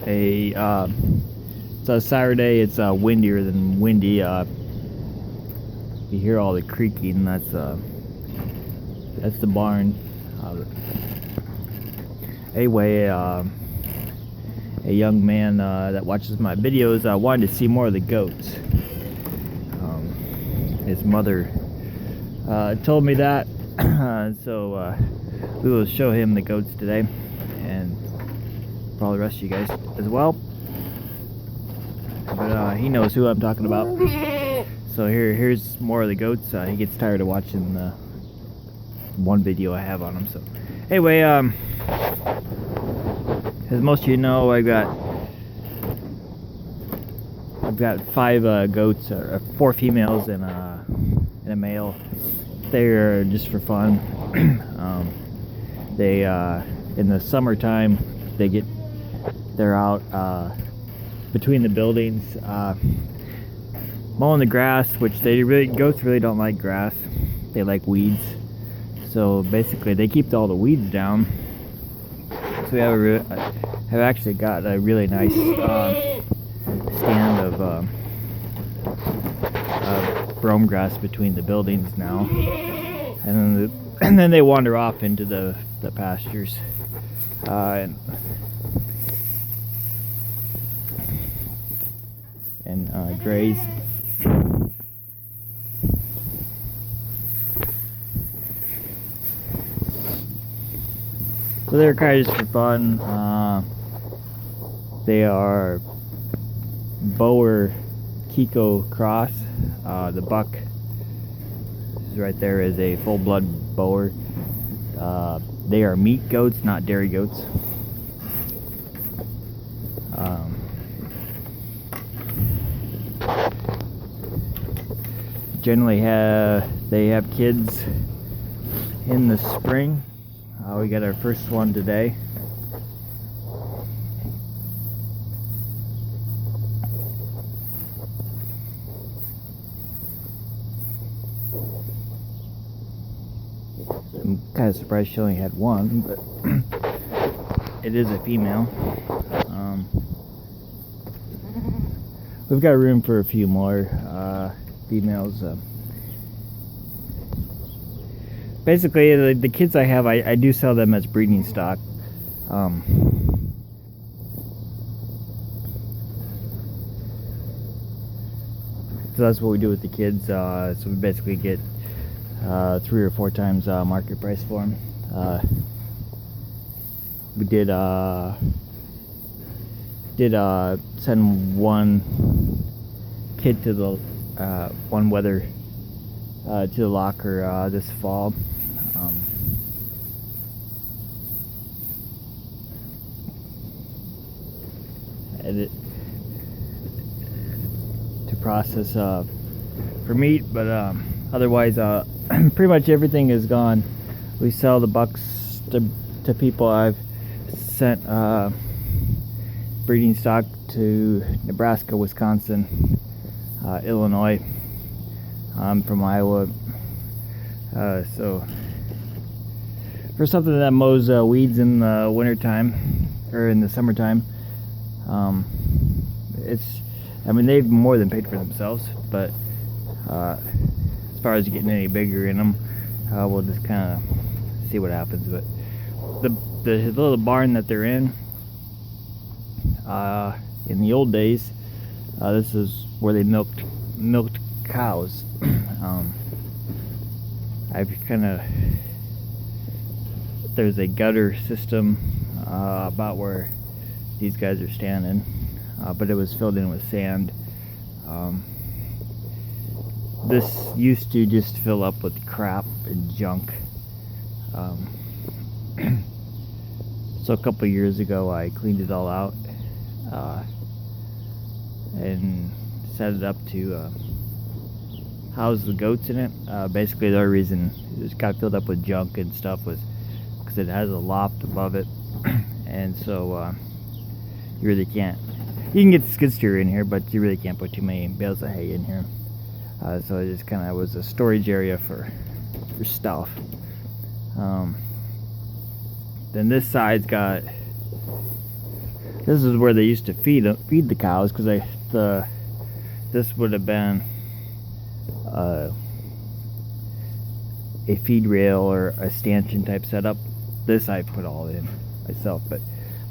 It's a Saturday. It's windier than windy. You hear all the creaking. That's the barn. Anyway, a young man that watches my videos wanted to see more of the goats. His mother told me that, so we will show him the goats today, and probably the rest of you guys as well. But he knows who I'm talking about. So here's more of the goats. He gets tired of watching the one video I have on him. So anyway, as most of you know, I've got 5 goats, 4 females and a male. They're just for fun. They in the summertime they're out between the buildings mowing the grass, which goats really don't like grass. They like weeds. So basically they keep all the weeds down. So we have actually got a really nice stand of brome grass between the buildings now, and then they wander off into the pastures and graze. So they're kind of just for fun. They are Boer Kiko cross. The buck is right there is a full-blood Boer. They are meat goats, not dairy goats. Generally they have kids in the spring. We got our first one today. I'm kind of surprised she only had one, but it is a female. We've got room for a few more females. Basically, the kids I have, I do sell them as breeding stock. So that's what we do with the kids. So we basically get 3 or 4 times market price for them. We did send one kid to the one wether to the locker this fall. To process for meat, but otherwise pretty much everything is gone. We sell the bucks to people. I've sent breeding stock to Nebraska, Wisconsin, Illinois. I'm from Iowa, so for something that mows weeds in the wintertime or in the summertime, I mean, they've more than paid for themselves, but as far as getting any bigger in them, we'll just kind of see what happens. But the little barn that they're in the old days, this is where they milked cows. There's a gutter system about where these guys are standing, but it was filled in with sand. This used to just fill up with crap and junk. So a couple years ago I cleaned it all out and set it up to house the goats in it. Basically the only reason it just got filled up with junk and stuff was because it has a loft above it, and so you really can't. You can get the skid steer in here, but you really can't put too many bales of hay in here. So it just kind of was a storage area for stuff. then this side's got, this is where they used to feed the cows, because this would have been a feed rail or a stanchion type setup. This I put all in myself, but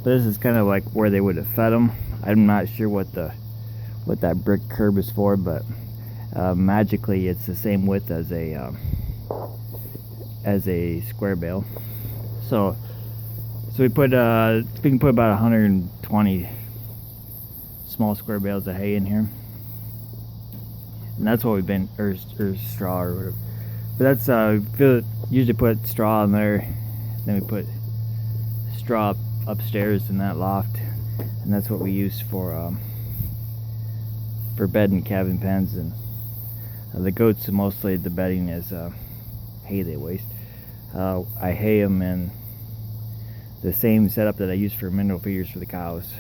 this is kind of like where they would have fed them. I'm not sure what that brick curb is for, but magically it's the same width as a square bale. So we can put about 120 small square bales of hay in here, and that's what we've been, or straw or whatever. But that's usually put straw in there, then we put straw upstairs in that loft, and that's what we use for bed and calving pens. And the goats, mostly the bedding is hay they waste. I hay them in the same setup that I use for mineral feeders for the cows: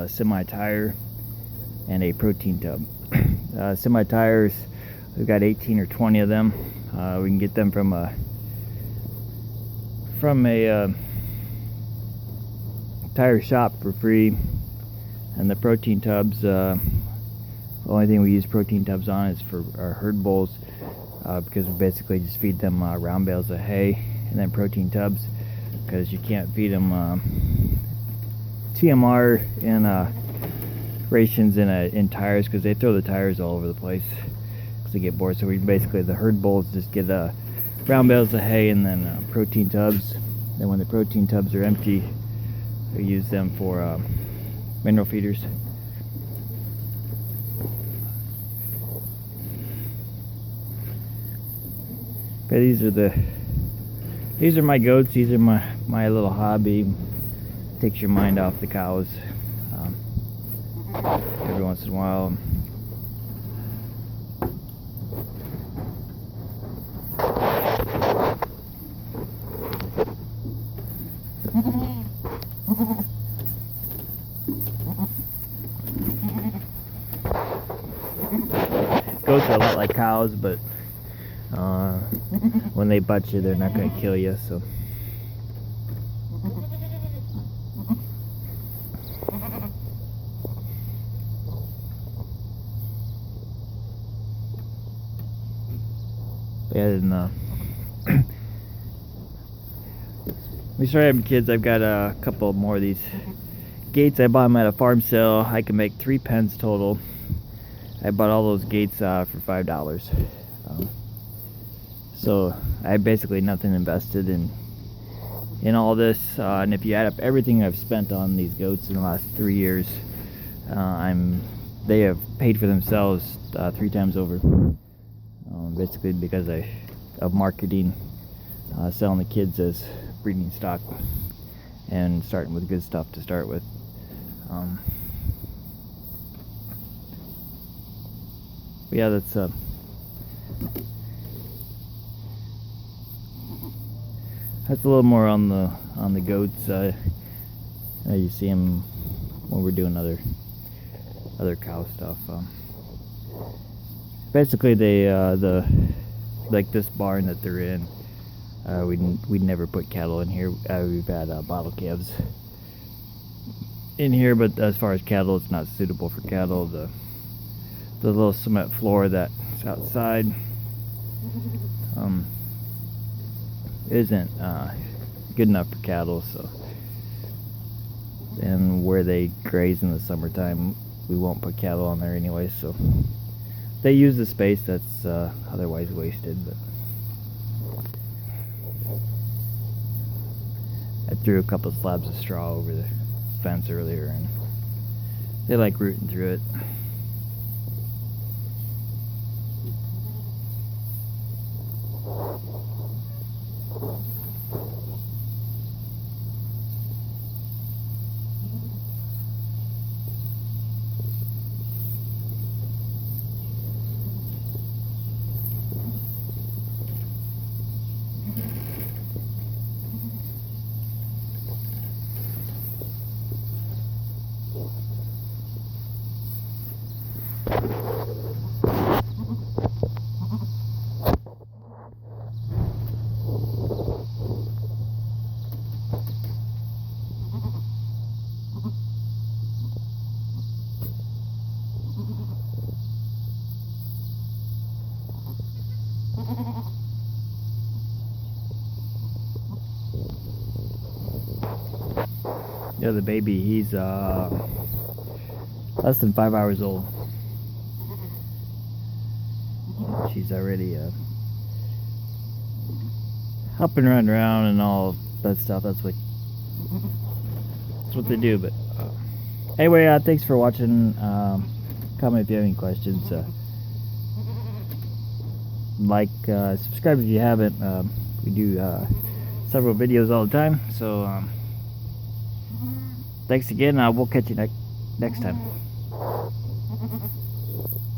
semi-tire and a protein tub. Semi-tires, we've got 18 or 20 of them. We can get them from a tire shop for free. And the protein tubs, the only thing we use protein tubs on is for our herd bulls, because we basically just feed them round bales of hay and then protein tubs, because you can't feed them TMR and rations in tires, because they throw the tires all over the place because they get bored. So we basically, the herd bulls just get round bales of hay and then protein tubs. Then when the protein tubs are empty, we use them for mineral feeders. Okay, these are my goats. These are my little hobby. Takes your mind off the cows every once in a while. Goats are a lot like cows, but when they butt you, they're not going to kill you. So yeah, and we started having kids. I've got a couple more of these gates. I bought them at a farm sale. I can make 3 pens total. I bought all those gates for $5. So I had basically nothing invested in all this, and if you add up everything I've spent on these goats in the last 3 years, they have paid for themselves 3 times over. Basically because of marketing, selling the kids as breeding stock, and starting with good stuff to start with. But yeah, that's a little more on the goats. You see them when we're doing other cow stuff. Basically, they like this barn that they're in. We'd never put cattle in here. We've had bottle calves in here, but as far as cattle, it's not suitable for cattle. The little cement floor that's outside isn't good enough for cattle. So, and where they graze in the summertime, we won't put cattle on there anyway. So they use the space that's otherwise wasted. But I threw a couple slabs of straw over the fence earlier, and they like rooting through it. Yeah, the baby, he's less than 5 hours old. She's already hopping around and all that stuff. That's what they do. But anyway, thanks for watching. Comment if you have any questions. Like, subscribe if you haven't. We do several videos all the time. So thanks again. We'll catch you next time.